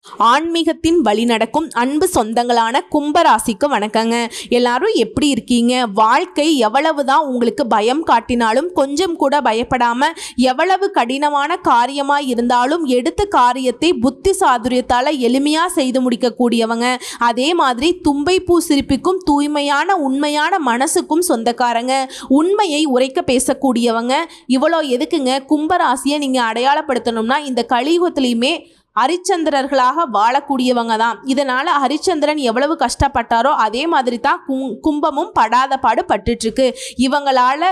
ஆன்மீகத்தின் வழி நடக்கும் அன்பு சொந்தங்களான கும்பராசிக்கு வணக்கங்க. எல்லாரும் எப்படி இருக்கீங்க? வாழ்க்கை எவ்வளவுதான் உங்களுக்கு பயம் காட்டினாலும் கொஞ்சம் கூட பயப்படாம, எவ்வளவு கடினமான காரியமாக இருந்தாலும் எடுத்த காரியத்தை புத்தி சாதுரியத்தால் எளிமையாக செய்து முடிக்கக்கூடியவங்க. அதே மாதிரி தும்பை பூ சிரிப்புக்கும் தூய்மையான உண்மையான மனசுக்கும் சொந்தக்காரங்க. உண்மையை உரைக்க பேசக்கூடியவங்க. இவ்வளோ எதுக்குங்க? கும்பராசியை நீங்கள் அடையாளப்படுத்தணும்னா இந்த கலியுகத்திலையுமே ஹரிச்சந்திரர்களாக வாழக்கூடியவங்க தான். இதனால் ஹரிச்சந்திரன் எவ்வளவு கஷ்டப்பட்டாரோ அதே மாதிரி தான் கும்பமும் படாத பாடு பட்டுட்ருக்கு. இவங்களால்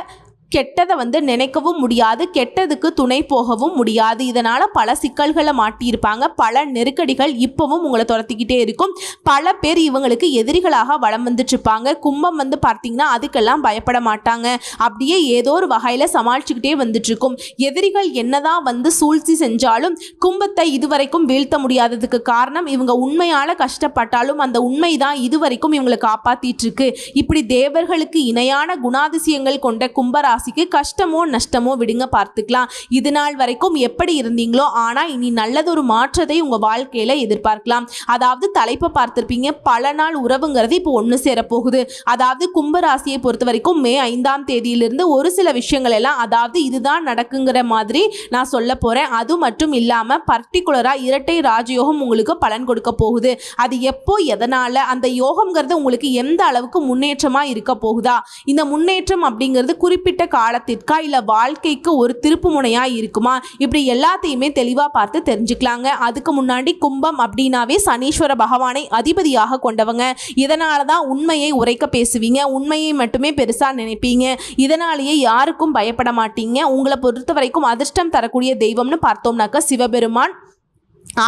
கெட்டதை நினைக்கவும் முடியாது, கெட்டதுக்கு துணை போகவும் முடியாது. இதனால் பல சிக்கல்களை மாட்டியிருப்பாங்க. பல நெருக்கடிகள் இப்போவும் உங்களை துரத்திக்கிட்டே இருக்கும். பல பேர் இவங்களுக்கு எதிரிகளாக வளம் வந்துட்டுருப்பாங்க. கும்பம் பார்த்தீங்கன்னா அதுக்கெல்லாம் பயப்பட மாட்டாங்க. அப்படியே ஏதோ ஒரு வகையில் சமாளிச்சுக்கிட்டே வந்துட்டுருக்கும். எதிரிகள் என்னதான் சூழ்ச்சி செஞ்சாலும் கும்பத்தை இதுவரைக்கும் வீழ்த்த முடியாததுக்கு காரணம் இவங்க உண்மையால் கஷ்டப்பட்டாலும் அந்த உண்மை தான் இதுவரைக்கும் இவங்களை காப்பாற்றிட்டு இருக்கு. இப்படி தேவர்களுக்கு இணையான குணாதிசயங்கள் கொண்ட கும்பராசி கஷ்டமோ நஷ்டமோ விடுங்க, பார்த்துக்கலாம். இது நாள் வரைக்கும் எப்படி இருந்தீங்களோ ஆனால் இனி நல்லதொரு மாற்றத்தை உங்க வாழ்க்கையில எதிர்பார்க்கலாம். அதாவது தலைப்பை பார்த்திருப்பீங்க, பல நாள் உறவுங்கிறது இப்போ ஒன்று சேரப்போகுது. அதாவது கும்பராசியை பொறுத்த வரைக்கும் மே 5ஆம் தேதியிலிருந்து ஒரு சில விஷயங்கள் எல்லாம் அதாவது இதுதான் நடக்குங்கிற மாதிரி நான் சொல்ல போறேன். அது மட்டும் இல்லாம பர்டிகுலரா இரட்டை ராஜயோகம் உங்களுக்கு பலன் கொடுக்க போகுது. அது எப்போ, எதனால, அந்த யோகம்ங்கிறது உங்களுக்கு எந்த அளவுக்கு முன்னேற்றமா இருக்க போகுதா, இந்த முன்னேற்றம் அப்படிங்கிறது குறிப்பிட்ட காலத்திற்கா இல்ல வாழ்க்கைக்கு ஒரு திருப்பு முனையா இருக்குமா, இப்படி எல்லாத்தையுமே தெளிவா பார்த்து தெரிஞ்சுக்கலாங்க. அதுக்கு முன்னாடி கும்பம் அப்படின்னாவே சனீஸ்வர பகவானை அதிபதியாக கொண்டவங்க. இதனால தான் உண்மையை உரைக்க பேசுவீங்க, உண்மையை மட்டுமே பெருசா நினைப்பீங்க. இதனாலேயே யாருக்கும் பயப்பட மாட்டீங்க. உங்களை பொறுத்த வரைக்கும் அதிர்ஷ்டம் தரக்கூடிய தெய்வம்னு பார்த்தோம்னாக்க சிவபெருமான்.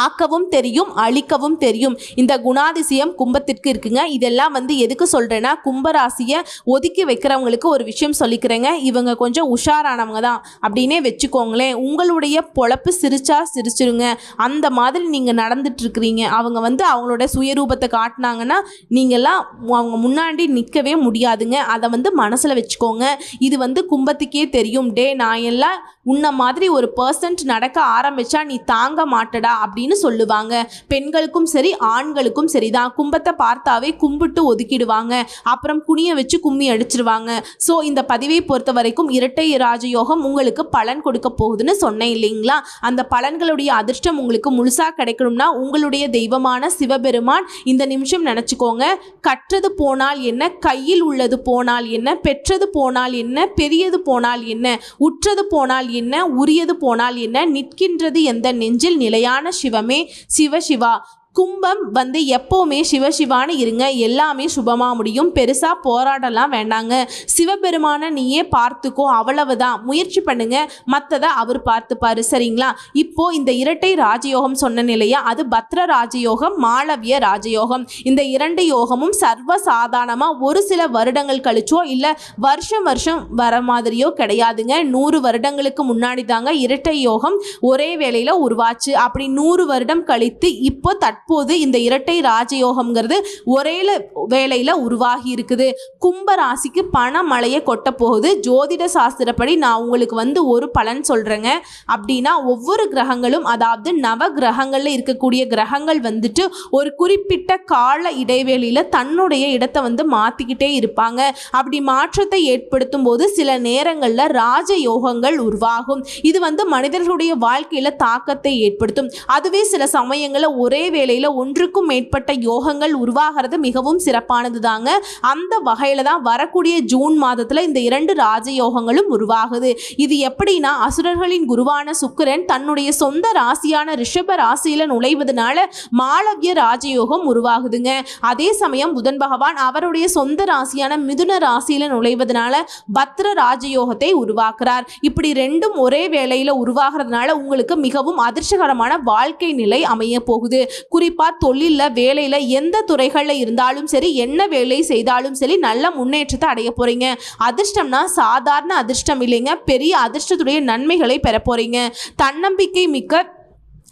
ஆக்கவும் தெரியும், அழிக்கவும் தெரியும். இந்த குணாதிசயம் கும்பத்திற்கு இருக்குங்க. இதெல்லாம் எதுக்கு சொல்கிறேன்னா, கும்பராசியை ஒதுக்கி வைக்கிறவங்களுக்கு ஒரு விஷயம் சொல்லிக்கிறேங்க. இவங்க கொஞ்சம் உஷாரானவங்க தான் அப்படின்னே வச்சுக்கோங்களேன். உங்களுடைய பொழப்பு சிரிச்சா சிரிச்சிருங்க, அந்த மாதிரி நீங்கள் நடந்துட்டுருக்கிறீங்க. அவங்க அவங்களோட சுயரூபத்தை காட்டினாங்கன்னா நீங்கள்லாம் அவங்க முன்னாடி நிற்கவே முடியாதுங்க. அதை மனசில் வச்சுக்கோங்க. இது கும்பத்துக்கே தெரியும். டே, நான் எல்லாம் உன்ன மாதிரி ஒரு பர்சன்ட் நடக்க ஆரம்பித்தா நீ தாங்க மாட்டடா அப்படின்னு சொல்லுவாங்க. பெண்களுக்கும் சரி ஆண்களுக்கும் சரிதான். கும்பத்தை பார்த்தாவே கும்பிட்டு ஒதுக்கிடுவாங்க. அப்புறம் குனிய வச்சு கும்மி அடிச்சிருவாங்க. ஸோ இந்த பதிவை பொறுத்த வரைக்கும் இரட்டை ராஜயோகம் உங்களுக்கு பலன் கொடுக்க போகுதுன்னு சொன்னேன் இல்லைங்களா? அந்த பலன்களுடைய அதிர்ஷ்டம் உங்களுக்கு முழுசாக கிடைக்கணும்னா உங்களுடைய தெய்வமான சிவபெருமான் இந்த நிமிஷம் நினச்சிக்கோங்க. கற்றது போனால் என்ன, கையில் உள்ளது போனால் என்ன, பெற்றது போனால் என்ன, பெரியது போனால் என்ன, உற்றது போனால் என்ன, உரியது போனால் என்ன, நிற்கின்றது எந்த நெஞ்சில் நிலையான சிவமே சிவசிவா. கும்பம் எப்போவுமே சிவசிவான்னு இருங்க, எல்லாமே சுபமாக முடியும். பெருசாக போராடலாம் வேண்டாங்க. சிவபெருமான நீயே பார்த்துக்கோ, அவ்வளவுதான். முயற்சி பண்ணுங்க, மற்றதை அவர் பார்த்துப்பாரு, சரிங்களா? இப்போ இந்த இரட்டை ராஜயோகம் சொன்ன நிலையா, அது பத்ர ராஜயோகம், மாளவிய ராஜயோகம். இந்த இரண்டு யோகமும் சர்வ சாதாரணமாக ஒரு சில வருடங்கள் கழிச்சோ இல்லை வருஷம் வர மாதிரியோ கிடையாதுங்க. 100 வருடங்களுக்கு முன்னாடி தாங்க இரட்டை யோகம் ஒரே வேளையில் உருவாச்சு. அப்படி 100 வருடம் கழித்து இப்போ தற்போது இந்த இரட்டை ராஜயோகம்ங்கிறது ஒரே வேளையில உருவாகி இருக்குது. கும்ப ராசிக்கு பண மழையை கொட்ட போகுது. ஜோதிட சாஸ்திரப்படி நான் உங்களுக்கு ஒரு பலன் சொல்றேங்க. அப்படின்னா ஒவ்வொரு கிரகங்களும், அதாவது நவ கிரகங்கள்ல இருக்கக்கூடிய கிரகங்கள் ஒரு குறிப்பிட்ட கால இடைவெளியில தன்னுடைய இடத்தை மாத்திக்கிட்டே இருப்பாங்க. அப்படி மாற்றத்தை ஏற்படுத்தும் போது சில நேரங்கள்ல ராஜயோகங்கள் உருவாகும். இது மனிதர்களுடைய வாழ்க்கையில தாக்கத்தை ஏற்படுத்தும். அதுவே சில சமயங்கள்ல ஒரே வேளையில ஒன்றுக்கும் மேற்பட்ட யோகங்கள் உருவாகிறது மிகவும் சிறப்பானது தாங்க. அந்த வகையில தான் வரக்கூடிய ஜூன் மாதத்துல இந்த 2 ராஜயோகங்களும் உருவாகுது. இது எப்படின்னா, அசுரர்களின் குருவான சுக்கிரன் தன்னுடைய சொந்த ராசியான ரிஷப ராசியில நுழைவதனால மாளவிய ராஜயோகம் உருவாகுதுங்க. அதே சமயம் புதன் பகவான் அவருடைய சொந்த ராசியான மிதுன ராசியில நுழைவதனால பத்ர ராஜயோகத்தை உருவாக்குறார். இப்படி ரெண்டும் ஒரே வேளையில உருவாகிறதுனால உங்களுக்கு மிகவும் அதிர்ஷ்டகரமான வாழ்க்கை நிலை அமைய போகுது. குறிப்பா தொழில்ல, வேலையில, எந்த துறைகள்ல இருந்தாலும் சரி, என்ன வேலை செய்தாலும் சரி, நல்ல முன்னேற்றத்தை அடைய போறீங்க. அதிர்ஷ்டம்னா சாதாரண அதிர்ஷ்டம் இல்லைங்க, பெரிய அதிர்ஷ்டத்துடைய நன்மைகளை பெற போறீங்க. தன்னம்பிக்கை மிக்க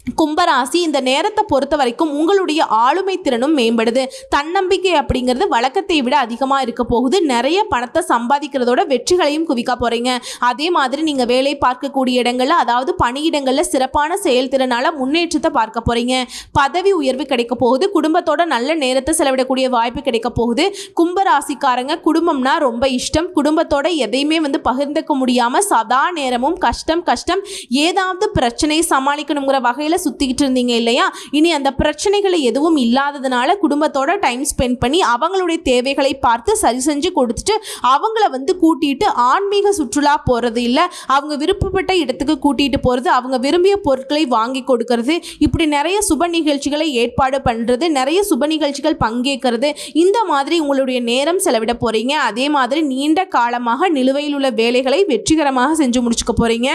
கும்பராசி இந்த நேரத்தை பொறுத்த வரைக்கும் உங்களுடைய ஆளுமை திறனும் மேம்படுது. தன்னம்பிக்கை அப்படிங்கிறது வழக்கத்தை விட அதிகமாக இருக்க போகுது. நிறைய பணத்தை சம்பாதிக்கிறதோட வெற்றிகளையும் குவிக்க போகிறீங்க. அதே மாதிரி நீங்கள் வேலை பார்க்கக்கூடிய இடங்களில், அதாவது பணியிடங்களில் சிறப்பான செயல்திறனால் முன்னேற்றத்தை பார்க்க போகிறீங்க. பதவி உயர்வு கிடைக்க போகுது. குடும்பத்தோட நல்ல நேரத்தை செலவிடக்கூடிய வாய்ப்பு கிடைக்க போகுது. கும்பராசிக்காரங்க குடும்பம்னா ரொம்ப இஷ்டம். குடும்பத்தோட எதையுமே பகிர்ந்துக்க முடியாமல் சதா நேரமும் கஷ்டம் ஏதாவது பிரச்சனை சமாளிக்கணுங்கிற வகையில் சுத்திக்கிட்டு இருந்தீங்க இல்லையா? இனி அந்த பிரச்சனைகளை எதுவும் இல்லாததுனால குடும்பத்தோட டைம் ஸ்பெண்ட் பண்ணி அவங்களுடைய தேவைகளை பார்த்து சரி செஞ்சு கொடுத்துட்டு அவங்கள கூட்டிட்டு ஆன்மீக சுற்றுலா போறது இல்ல, அவங்க விருப்பப்பட்ட இடத்துக்கு கூட்டிட்டு போறது, அவங்க விரும்பிய பொருட்களை வாங்கி கொடுக்கறது, இப்படி நிறைய சுப நிகழ்ச்சிகளை ஏற்பாடு பண்றது, நிறைய சுப நிகழ்ச்சிகள் பங்கேற்கிறது, இந்த மாதிரி உங்களுடைய நேரம் செலவிட போறீங்க. அதே மாதிரி நீண்ட காலமாக நிலுவையில் உள்ள வேலைகளை வெற்றிகரமாக செஞ்சு முடிச்சுக்க போறீங்க.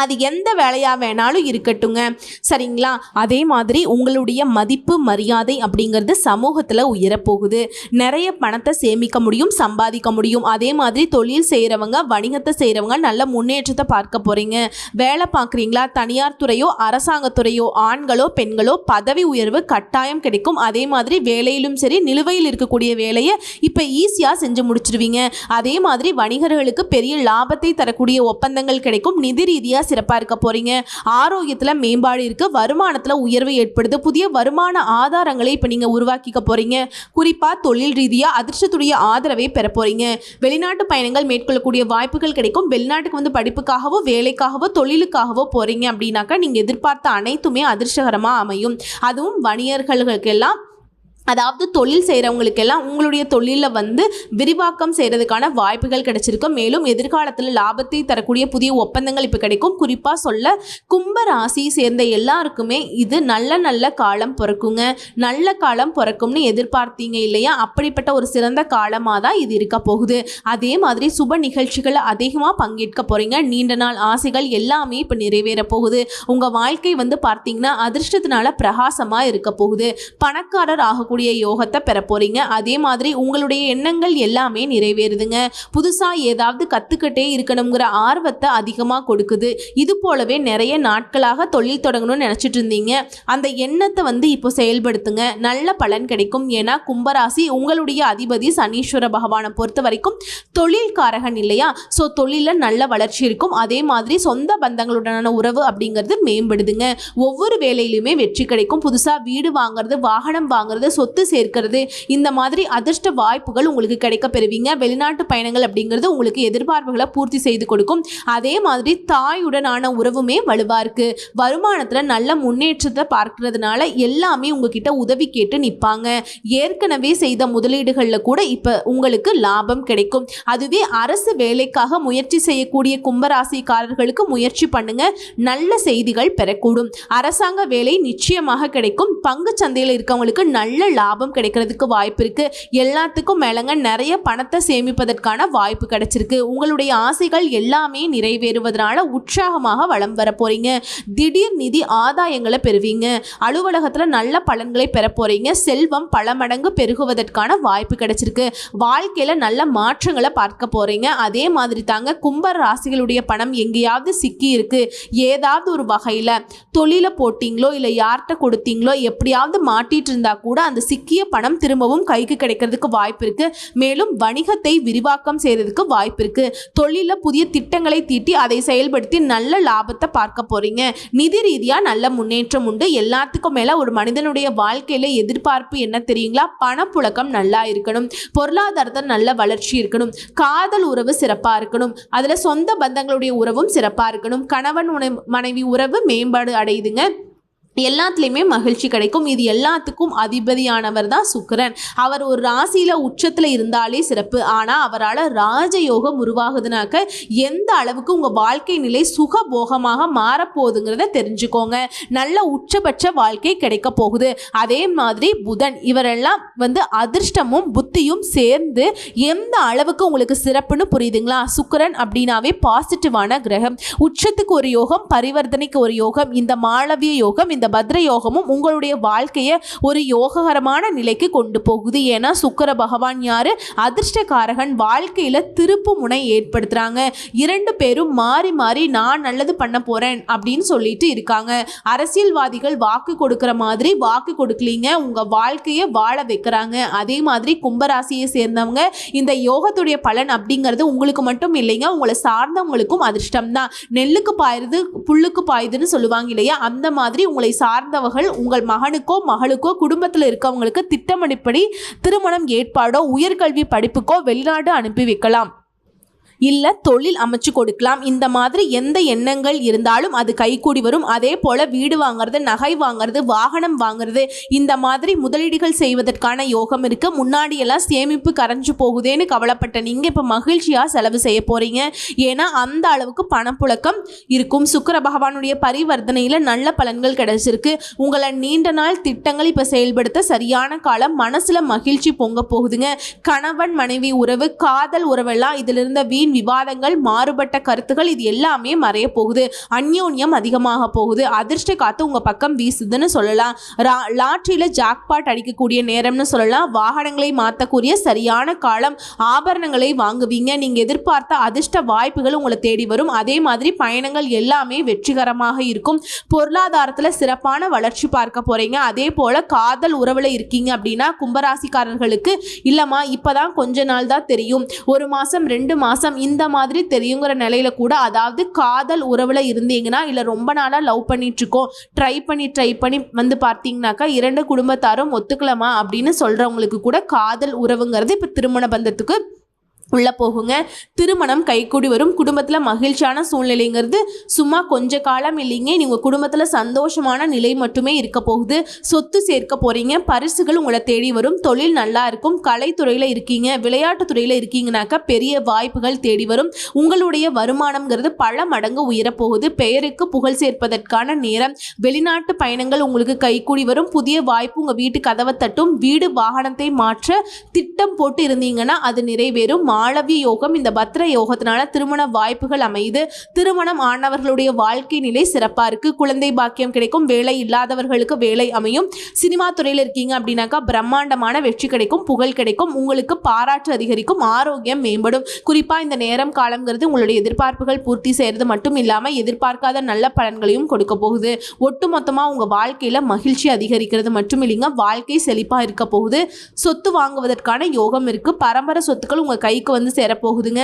அது எந்த வேலையாக வேணாலும் இருக்கட்டுங்க, சரிங்களா? அதே மாதிரி உங்களுடைய மதிப்பு மரியாதை அப்படிங்கிறது சமூகத்தில் உயரப்போகுது. நிறைய பணத்தை சேமிக்க முடியும், சம்பாதிக்க முடியும். அதே மாதிரி தொழில் செய்கிறவங்க, வணிகத்தை செய்கிறவங்க நல்ல முன்னேற்றத்தை பார்க்க போகிறீங்க. வேலை பார்க்குறீங்களா? தனியார் துறையோ அரசாங்கத்துறையோ, ஆண்களோ பெண்களோ பதவி உயர்வு கட்டாயம் கிடைக்கும். அதே மாதிரி வேலையிலும் சரி, நிலுவையில் இருக்கக்கூடிய வேலையை இப்போ ஈஸியாக செஞ்சு முடிச்சிருவீங்க. அதே மாதிரி வணிகர்களுக்கு பெரிய லாபத்தை தரக்கூடிய ஒப்பந்தங்கள் கிடைக்கும். நிதி ரீதியாக சிறப்பாக இருக்க போறீங்க. ஆரோக்கியத்தில் மேம்பாடு இருக்கு. வருமானத்தில் உயர்வு ஏற்படுது. புதிய வருமான ஆதாரங்களை இப்போ நீங்க உருவாக்கிக்க போறீங்க. குறிப்பா தொழில் ரீதியா அதிர்ஷ்டத்துடைய ஆதரவை பெற போறீங்க. வெளிநாட்டு பயணங்கள் மேற்கொள்ளக்கூடிய வாய்ப்புகள் கிடைக்கும். வெளிநாட்டுக்கு படிப்புக்காகவோ வேலைக்காகவோ தொழிலுக்காகவோ போறீங்க அப்படின்னாக்கா நீங்க எதிர்பார்த்த அனைத்துமே அதிர்ஷ்டகரமா அமையும். அதுவும் வணிகர்களுக்கெல்லாம், அதாவது தொழில் செய்கிறவங்களுக்கெல்லாம் உங்களுடைய தொழிலில் விரிவாக்கம் செய்கிறதுக்கான வாய்ப்புகள் கிடைச்சிருக்கு. மேலும் எதிர்காலத்தில் லாபத்தை தரக்கூடிய புதிய ஒப்பந்தங்கள் இப்போ கிடைக்கும். குறிப்பாக சொல்ல கும்ப ராசியை சேர்ந்த எல்லாருக்குமே இது நல்ல காலம் பிறக்குங்க. நல்ல காலம் பிறக்கும்னு எதிர்பார்த்தீங்க இல்லையா? அப்படிப்பட்ட ஒரு சிறந்த காலமாக தான் இது இருக்க போகுது. அதே மாதிரி சுப நிகழ்ச்சிகளை அதிகமாக பங்கேற்க போகிறீங்க. நீண்ட நாள் ஆசைகள் எல்லாமே இப்போ நிறைவேற போகுது. உங்கள் வாழ்க்கை பார்த்தீங்கன்னா அதிர்ஷ்டத்தினால பிரகாசமாக இருக்க போகுது. பணக்காரர் ஆக யோகத்தை பெற போறீங்க. அதே மாதிரி உங்களுடைய எண்ணங்கள் எல்லாமே நிறைவேறுதுங்க. புதுசா ஏதாவது கத்துக்கிட்டே இருக்கணுங்கிற ஆர்வத்தை அதிகமா கொடுக்குது. இது போலவே நிறைய நாட்களாக தொழில் தொடங்கணும்னு நினைச்சிட்டு இருந்தீங்க. அந்த எண்ணத்தை இப்போ செயல்படுத்துங்க. நல்ல பலன் கிடைக்கும். ஏன்னா கும்பராசி உங்களுடைய அதிபதி சனீஸ்வர பகவானை பொறுத்த வரைக்கும் தொழில்காரகன் இல்லையா? ஸோ தொழில நல்ல வளர்ச்சி இருக்கும். அதே மாதிரி சொந்த பந்தங்களுடனான உறவு அப்படிங்கிறது மேம்படுதுங்க. ஒவ்வொரு வேலையிலுமே வெற்றி கிடைக்கும். புதுசா வீடு வாங்குறது, வாகனம் வாங்குறது, சொத்து சேர்க்கிறது, இந்த மாதிரி அதிர்ஷ்ட வாய்ப்புகள் உங்களுக்கு கிடைக்க பெறுவீங்க. வெளிநாட்டு பயணங்கள் அப்படிங்கிறது உங்களுக்கு எதிர்பார்ப்புகளை பூர்த்தி செய்து கொடுக்கும். அதே மாதிரி தாயுடனான உறவுமே வலுவா இருக்கு. வருமானத்துல நல்ல முன்னேற்றத்தை பார்க்கறதுனால எல்லாமே உங்ககிட்ட உதவி கேட்டு நிற்பாங்க. ஏற்கனவே செய்த முதலீடுகள்ல கூட இப்ப உங்களுக்கு லாபம் கிடைக்கும். அதுவே அரசு வேலைக்காக முயற்சி செய்யக்கூடிய கும்பராசிக்காரர்களுக்கு முயற்சி பண்ணுங்க. நல்ல செய்திகள் பெறக்கூடும். அரசாங்க வேலை நிச்சயமாக கிடைக்கும். பங்கு சந்தையில் இருக்கவங்களுக்கு நல்ல லாபம் கிடைக்கிறதுக்கு வாய்ப்பு இருக்கு. எல்லாத்துக்கும் மேலங்க நிறைய பணத்தை சேமிப்பதற்கான வாய்ப்பு கிடைச்சிருக்கு. உங்களுடைய ஆசைகள் எல்லாமே நிறைவேறுவதனால உற்சாகமாக வளம் வர போறீங்க. திடீர் நிதி ஆதாயங்களை பெறுவீங்க. அலுவலகத்துல நல்ல பலன்களை பெற போறீங்க. செல்வம் பல மடங்கு பெருகுவதற்கான வாய்ப்பு கிடைச்சிருக்கு. வாழ்க்கையில நல்ல மாற்றங்களை பார்க்க போறீங்க. அதே மாதிரி தாங்க கும்ப ராசிகளுடைய பணம் எங்கேயாவது சிக்கி இருக்கு, ஏதாவது ஒரு வகையில தொழில போட்டீங்களோ இல்ல யார்கிட்ட கொடுத்தீங்களோ எப்படியாவது மாட்டிட்டு இருந்தா கூட அந்த சிக்கிய பணம் திரும்பவும் கைக்கு கிடைக்கிறதுக்கு வாய்ப்பு இருக்கு. மேலும் வணிகத்தை விரிவாக்கம் செய்யறதுக்கு வாய்ப்பு இருக்கு. தொழில புதிய திட்டங்களை தீட்டி அதை செயல்படுத்தி நல்ல லாபத்தை பார்க்க போறீங்க. நிதி ரீதியா நல்ல முன்னேற்றம் உண்டு. எல்லாத்துக்கும் மேல ஒரு மனிதனுடைய வாழ்க்கையில எதிர்பார்ப்பு என்ன தெரியுங்களா? பணப்புழக்கம் நல்லா இருக்கணும், பொருளாதாரத்தில் நல்ல வளர்ச்சி இருக்கணும், காதல் உறவு சிறப்பா இருக்கணும், அதுல சொந்த பந்தங்களுடைய உறவும் சிறப்பா இருக்கணும், கணவன் மனைவி உறவு மேம்பாடு அடையுதுங்க. எல்லாத்துலேயுமே மகிழ்ச்சி கிடைக்கும். இது எல்லாத்துக்கும் அதிபதியானவர் தான் சுக்கிரன். அவர் ஒரு ராசியில் உச்சத்தில் இருந்தாலே சிறப்பு. ஆனால் அவரால் ராஜயோகம் உருவாகுதுனாக்க எந்த அளவுக்கு உங்கள் வாழ்க்கை நிலை சுகபோகமாக மாறப்போகுதுங்கிறத தெரிஞ்சுக்கோங்க. நல்ல உச்சபட்ச வாழ்க்கை கிடைக்க போகுது. அதே மாதிரி புதன், இவரெல்லாம் அதிர்ஷ்டமும் புத்தியும் சேர்ந்து எந்த அளவுக்கு உங்களுக்கு சிறப்புன்னு புரியுதுங்களா? சுக்கிரன் அப்படின்னாவே பாசிட்டிவான கிரகம். உச்சத்துக்கு ஒரு யோகம், பரிவர்த்தனைக்கு ஒரு யோகம், இந்த மாளவிய யோகம், இந்த இந்த பத்ர யோகமும் உங்களுடைய வாழ்க்கையை ஒரு யோககரமான நிலைக்கு கொண்டு போகுது. ஏன்னா சுக்கிர பகவான் யாரு? அதிர்ஷ்டகாரகன். வாழ்க்கையில திருப்பு முனை ஏற்படுத்துறாங்க. இரண்டு பேரும் மாறி மாறி நான் நல்லது பண்ண போறேன் அப்படின்னு சொல்லிட்டு இருக்காங்க. அரசியல்வாதிகள் வாக்கு கொடுக்கிற மாதிரி வாக்கு கொடுக்கலீங்க, உங்க வாழ்க்கையை வாழ வைக்கிறாங்க. அதே மாதிரி கும்பராசியை சேர்ந்தவங்க இந்த யோகத்துடைய பலன் அப்படிங்கிறது உங்களுக்கு மட்டும் இல்லைங்க, உங்களை சார்ந்தவங்களுக்கும் அதிர்ஷ்டம் தான். நெல்லுக்கு பாயுது புல்லுக்கு பாயுதுன்னு சொல்லுவாங்க இல்லையா, அந்த மாதிரி உங்களை சார்ந்தவர்கள் உங்கள் மகனுக்கோ மகளுக்கோ குடும்பத்தில் இருக்கவங்களுக்கு திட்டமிடப்படி திருமணம் ஏற்பாடோ உயர்கல்வி படிப்புக்கோ வெளிநாடு அனுப்பி வைக்கலாம், இல்லை தொழில் அமைச்சு கொடுக்கலாம். இந்த மாதிரி எந்த எண்ணங்கள் இருந்தாலும் அது கைகூடி வரும். அதே போல் வீடு வாங்கிறது, நகை வாங்கிறது, வாகனம் வாங்கிறது, இந்த மாதிரி முதலீடுகள் செய்வதற்கான யோகம் இருக்குது. முன்னாடியெல்லாம் சேமிப்பு கரைஞ்சு போகுதேன்னு கவலைப்பட்ட நீங்கள் இப்போ மகிழ்ச்சியாக செலவு செய்ய போகிறீங்க. ஏன்னா அந்த அளவுக்கு பணப்புழக்கம் இருக்கும். சுக்கிர பகவானுடைய பரிவர்த்தனையில் நல்ல பலன்கள் கிடைச்சிருக்கு. உங்களை நீண்ட நாள் திட்டங்கள் இப்போ செயல்படுத்த சரியான காலம். மனசில் மகிழ்ச்சி பொங்க போகுதுங்க. கணவன் மனைவி உறவு, காதல் உறவெல்லாம் இதில் இருந்த வீண் விவாதங்கள், மாறுபட்ட கருத்துகள், இது எல்லாமே மறைய போகுது. அந்யோன்யம் அதிகமாக போகுது. அதிர்ஷ்ட காத்து உங்க பக்கம் வீசுதுன்னு சொல்லலாம். லாட்டரியில ஜாக்பாட் அடிக்கக்கூடிய நேரம்னு சொல்லலாம். வாகனங்களை மாற்றக்கூடிய சரியான காலம். ஆபரணங்களை வாங்குவீங்க. நீங்க எதிர்பார்த்த அதிர்ஷ்ட வாய்ப்புகள் உங்களை தேடி வரும். அதே மாதிரி பயணங்கள் எல்லாமே வெற்றிகரமாக இருக்கும். பொருளாதாரத்துல சிறப்பான வளர்ச்சி பார்க்க போறீங்க. அதே போல காதல் உறவுல இருக்கீங்க அப்படின்னா கும்பராசிக்காரர்களுக்கு இல்லம்மா இப்பதான் கொஞ்ச நாள் தான் தெரியும், ஒரு மாசம் 2 மாசம் இந்த மாதிரி தெரியுங்கிற நிலையில கூட, அதாவது காதல் உறவுல இருந்தீங்கன்னா இல்ல ரொம்ப நாளா லவ் பண்ணிட்டு இருக்கோம், ட்ரை பண்ணி வந்து பார்த்தீங்கன்னாக்கா 2 குடும்பத்தாரும் ஒத்துக்கலாமா அப்படின்னு சொல்றவங்களுக்கு கூட காதல் உறவுங்கிறது இப்ப திருமண பந்தத்துக்கு உள்ள போகுங்க. திருமணம் கைகூடி வரும். குடும்பத்தில் மகிழ்ச்சியான சூழ்நிலைங்கிறது சும்மா கொஞ்ச காலம் இல்லைங்க. நீங்கள் குடும்பத்தில் சந்தோஷமான நிலை மட்டுமே இருக்க போகுது. சொத்து சேர்க்க போறீங்க. பரிசுகள் உங்களை தேடி வரும். தொழில் நல்லா இருக்கும். கலைத்துறையில் இருக்கீங்க, விளையாட்டு துறையில் இருக்கீங்கனாக்கா பெரிய வாய்ப்புகள் தேடி வரும். உங்களுடைய வருமானம்ங்கிறது பல மடங்கு உயரப்போகுது. பெயருக்கு புகழ் சேர்ப்பதற்கான நேரம். வெளிநாட்டு பயணங்கள் உங்களுக்கு கைகூடி வரும். புதிய வாய்ப்பு உங்கள் வீட்டு கதவை தட்டும். வீடு வாகனத்தை மாற்ற திட்டம் போட்டு இருந்தீங்கன்னா அது நிறைவேறும். மாளவிய யோகம், இந்த பத்ர யோகத்தினால திருமண வாய்ப்புகள் அமையுது. திருமணம் ஆனவர்களுடைய வாழ்க்கை நிலை சிறப்பா இருக்கு. குழந்தை பாக்கியம் கிடைக்கும். வேலை இல்லாதவர்களுக்கு வேலை அமையும். சினிமா துறையில் இருக்கீங்க அப்படின்னாக்கா பிரம்மாண்டமான வெற்றி கிடைக்கும். புகழ் கிடைக்கும். உங்களுக்கு பாராட்டு அதிகரிக்கும். ஆரோக்கியம் மேம்படும். குறிப்பா இந்த நேரம் காலம்ங்கிறது உங்களுடைய எதிர்பார்ப்புகள் பூர்த்தி செய்யறது மட்டும் இல்லாம எதிர்பார்க்காத நல்ல பலன்களையும் கொடுக்க போகுது. ஒட்டு மொத்தமா உங்க வாழ்க்கையில மகிழ்ச்சி அதிகரிக்கிறது மட்டும் இல்லைங்க, வாழ்க்கை செழிப்பா இருக்க போகுது. சொத்து வாங்குவதற்கான யோகம் இருக்கு. பரம்பரை சொத்துக்கள் உங்க கைக்கு வந்து சேரப்போகுதுங்க.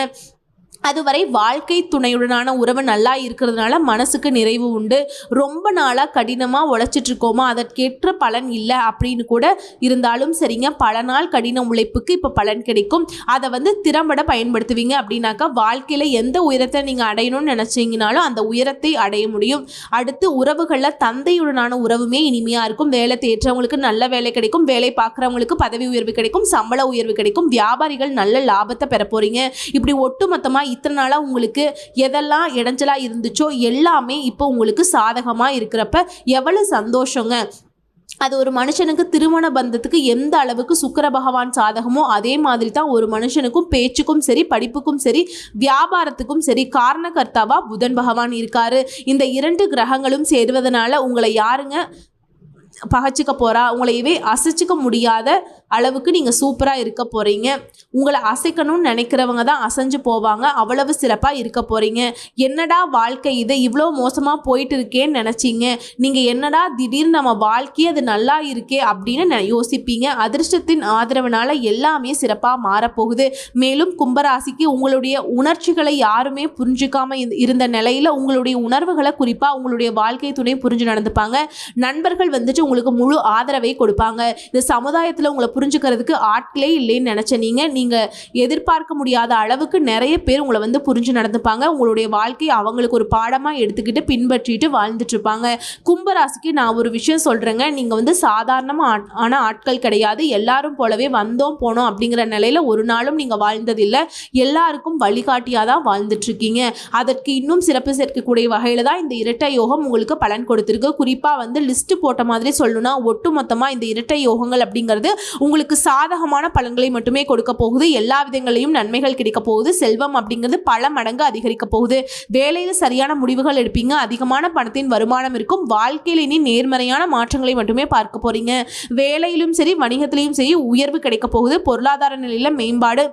அதுவரை வாழ்க்கை துணையுடனான உறவு நல்லா இருக்கிறதுனால மனசுக்கு நிறைவு உண்டு. ரொம்ப நாளாக கடினமாக உழைச்சிட்டு இருக்கோமா, அதற்கேற்ற பலன் இல்லை அப்படின்னு கூட இருந்தாலும் சரிங்க, பல நாள் கடின உழைப்புக்கு இப்போ பலன் கிடைக்கும். அதை வந்து திறம்பட பயன்படுத்துவீங்க அப்படின்னாக்கா வாழ்க்கையில் எந்த உயரத்தை நீங்கள் அடையணும்னு நினச்சிங்கனாலும் அந்த உயரத்தை அடைய முடியும். அடுத்து உறவுகளில் தந்தையுடனான உறவுமே இனிமையாக இருக்கும். வேலை தேற்றவங்களுக்கு நல்ல வேலை கிடைக்கும். வேலை பார்க்குறவங்களுக்கு பதவி உயர்வு கிடைக்கும். சம்பள உயர்வு கிடைக்கும். வியாபாரிகள் நல்ல லாபத்தை பெற போகிறீங்க. இப்படி ஒட்டுமொத்தமாக இத்தனை நாளாக உங்களுக்கு எதெல்லாம் இடைஞ்சலாக இருந்துச்சோ எல்லாமே இப்போ உங்களுக்கு சாதகமாக இருக்கிறப்ப எவ்வளவு சந்தோஷங்க. அது ஒரு மனுஷனுக்கு திருமண பந்தத்துக்கு எந்த அளவுக்கு சுக்கிர பகவான் சாதகமோ அதே மாதிரி தான் ஒரு மனுஷனுக்கும் பேச்சுக்கும் சரி, படிப்புக்கும் சரி, வியாபாரத்துக்கும் சரி காரணகர்த்தாவா புதன் பகவான் இருக்காரு. இந்த 2 கிரகங்களும் சேர்வதனால உங்களை யாருங்க பகச்சிக்க போகிறா? உங்களையவே அசைச்சிக்க முடியாத அளவுக்கு நீங்கள் சூப்பராக இருக்க போகிறீங்க. உங்களை அசைக்கணும்னு நினைக்கிறவங்க தான் அசைஞ்சு போவாங்க. அவ்வளவு சிறப்பாக இருக்க போகிறீங்க. என்னடா வாழ்க்கை இது இவ்வளோ மோசமாக போயிட்டு இருக்கேன்னு நினச்சிங்க. நீங்கள் என்னடா திடீர்னு நம்ம வாழ்க்கையே அது நல்லா இருக்கே அப்படின்னு யோசிப்பீங்க. அதிர்ஷ்டத்தின் ஆதரவுனால எல்லாமே சிறப்பாக மாறப்போகுது. மேலும் கும்பராசிக்கு உங்களுடைய உணர்ச்சிகளை யாருமே புரிஞ்சுக்காம இருந்த நிலையில் உங்களுடைய உணர்வுகளை குறிப்பாக உங்களுடைய வாழ்க்கை துணை புரிஞ்சு நடந்துப்பாங்க. நண்பர்கள் வந்துட்டு உங்களுக்கு முழு ஆதரவை கொடுப்பாங்க. இந்த சமுதாயத்தில் உங்களை புரிஞ்சுக்கிறதுக்கு ஆட்களே இல்லைன்னு நினைச்ச நீங்க எதிர்பார்க்க முடியாத அளவுக்கு நிறைய பேர் உங்களை வந்து புரிஞ்சு நடந்துப்பாங்க. உங்களுடைய வாழ்க்கையை அவங்களுக்கு ஒரு பாடமா எடுத்துக்கிட்டு பின்பற்றிட்டு வாழ்ந்துட்டு இருப்பாங்க. கும்பராசிக்கு நான் ஒரு விஷயம் சொல்றேங்க, நீங்க வந்து சாதாரணமான ஆட்கள் கிடையாது. எல்லாரும் போலவே வந்தோம் போனோம் அப்படிங்கிற நிலையில ஒரு நாளும் நீங்க வாழ்ந்ததில்லை. எல்லாருக்கும் வழிகாட்டியா தான் வாழ்ந்துட்டு இருக்கீங்க. அதற்கு இன்னும் சிறப்பு சேர்க்கக்கூடிய வகையில தான் இந்த இரட்டை யோகம் உங்களுக்கு பலன் கொடுத்திருக்கு. குறிப்பா வந்து லிஸ்ட் போட்ட மாதிரி சொல்லணும்னா ஒட்டுமொத்தமா இந்த இரட்டை யோகங்கள் அப்படிங்கிறது உங்களுக்கு சாதகமான பலன்களை மட்டுமே கொடுக்க போகுது. எல்லா விதங்களையும் நன்மைகள் கிடைக்க போகுது. செல்வம் அப்படிங்கிறது பல மடங்கு அதிகரிக்க போகுது. வேலையில் சரியான முடிவுகள் எடுப்பீங்க. அதிகமான பணத்தின் வருமானம் இருக்கும். வாழ்க்கையில் இனி நேர்மறையான மாற்றங்களை மட்டுமே பார்க்க போறீங்க. வேலையிலும் சரி வணிகத்திலையும் சரி உயர்வு கிடைக்க போகுது. பொருளாதார நிலையில மேம்பாடு.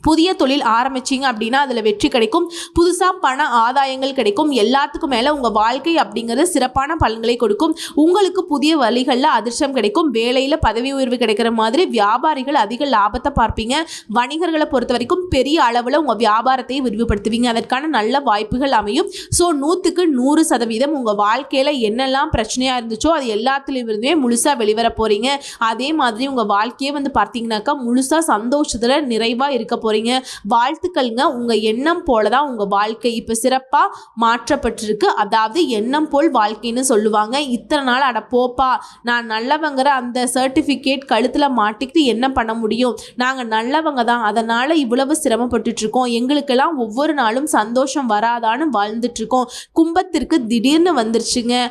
புதிய தொழில் ஆரம்பிச்சிங்க அப்படின்னா அதில் வெற்றி கிடைக்கும். புதுசாக பண ஆதாயங்கள் கிடைக்கும். எல்லாத்துக்கும் மேலே உங்கள் வாழ்க்கை அப்படிங்கிறது சிறப்பான பலன்களை கொடுக்கும். உங்களுக்கு புதிய வழிகளில் அதிர்ஷ்டம் கிடைக்கும். வேலையில் பதவி உயர்வு கிடைக்கிற மாதிரி வியாபாரிகள் அதிக லாபத்தை பார்ப்பீங்க. வணிகர்களை பொறுத்த வரைக்கும் பெரிய அளவில் உங்கள் வியாபாரத்தை விரிவுபடுத்துவீங்க. அதற்கான நல்ல வாய்ப்புகள் அமையும். ஸோ 100க்கு 100% உங்கள் வாழ்க்கையில் என்னெல்லாம் பிரச்சனையாக இருந்துச்சோ அது எல்லாத்துலேயுமே முழுசாக வெளிவர போகிறீங்க. அதே மாதிரி உங்கள் வாழ்க்கையே பார்த்தீங்கன்னாக்கா முழுசாக சந்தோஷத்தில் நிறைவாக இருக்க போகிறீங்க. வாழ்த்துக்கள்ங்க. உங்க எண்ணம் போலதான் உங்க வாழ்க்கை இப்ப சிறப்பா மாற்றப்பட்டிருக்கு. அதாவது எண்ணம் போல் வாழ்க்கைன்னு சொல்லுவாங்க. இத்தனை நாள் அட போப்பா நான் நல்லவங்கிற அந்த சர்டிபிகேட் கழுத்துல மாட்டிக்கிட்டு என்ன பண்ண முடியும், நாங்க நல்லவங்க தான், அதனால இவ்வளவு சிரமப்பட்டுட்டு இருக்கோம், எங்களுக்கெல்லாம் ஒவ்வொரு நாளும் சந்தோஷம் வராதான்னு வாழ்ந்துட்டு இருக்கோம். கும்பத்திற்கு திடீர்னு வந்துருச்சுங்க,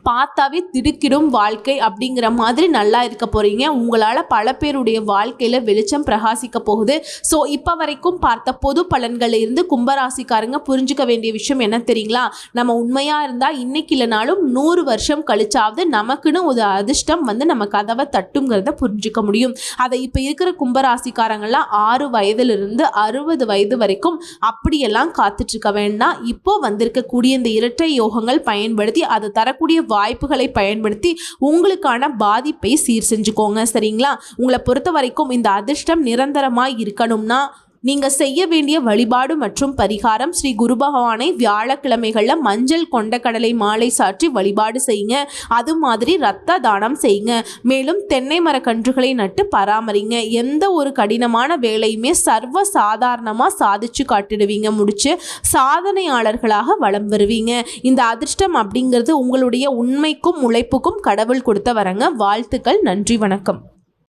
பார்த்தாவே திடுக்கிடும் வாழ்க்கை அப்படிங்கிற மாதிரி நல்லா இருக்க போறீங்க. உங்களால் பல பேருடைய வாழ்க்கையில் வெளிச்சம் பிரகாசிக்க போகுது. ஸோ இப்போ வரைக்கும் பார்த்த பொது பலன்களில் இருந்து கும்பராசிக்காரங்க புரிஞ்சுக்க வேண்டிய விஷயம் என்ன தெரியுங்களா? நம்ம உண்மையாக இருந்தால் இன்னைக்கு இல்லைனாலும் 100 வருஷம் கழிச்சாவது நமக்குன்னு ஒரு அதிர்ஷ்டம் நம்ம கதவை தட்டுங்கிறத புரிஞ்சுக்க முடியும். அதை இப்போ இருக்கிற கும்பராசிக்காரங்களாம் 6 வயதிலிருந்து 60 வயது வரைக்கும் அப்படியெல்லாம் காத்துட்ருக்க வேண்டாம். இப்போ வந்திருக்கக்கூடிய இந்த இரட்டை யோகங்கள் பயன்படுத்தி அதை தரக்கூடிய வாய்ப்புகளை பயன்படுத்தி உங்களுக்கான பாதிப்பை சீர் செஞ்சுக்கோங்க. சரிங்களா? உங்களை பொறுத்த வரைக்கும் இந்த அதிர்ஷ்டம் நிரந்தரமாக இருக்கணும்னா நீங்கள் செய்ய வேண்டிய வழிபாடு மற்றும் பரிகாரம், ஸ்ரீ குரு பகவானை வியாழக்கிழமைகளில் மஞ்சள் கொண்ட கடலை மாலை சாற்றி வழிபாடு செய்யுங்க. அது மாதிரி ரத்த தானம் செய்யுங்க. மேலும் தென்னை மர கன்றுகளை நட்டு பராமரிங்க. எந்த ஒரு கடினமான வேலையுமே சர்வ சாதாரணமாக சாதிச்சு காட்டிடுவீங்க. முடிச்சு சாதனையாளர்களாக வலம் வருவீங்க. இந்த அதிர்ஷ்டம் அப்படிங்கிறது உங்களுடைய உண்மைக்கும் உழைப்புக்கும் கடவுள் கொடுத்த வரங்க. வாழ்த்துக்கள். நன்றி, வணக்கம்.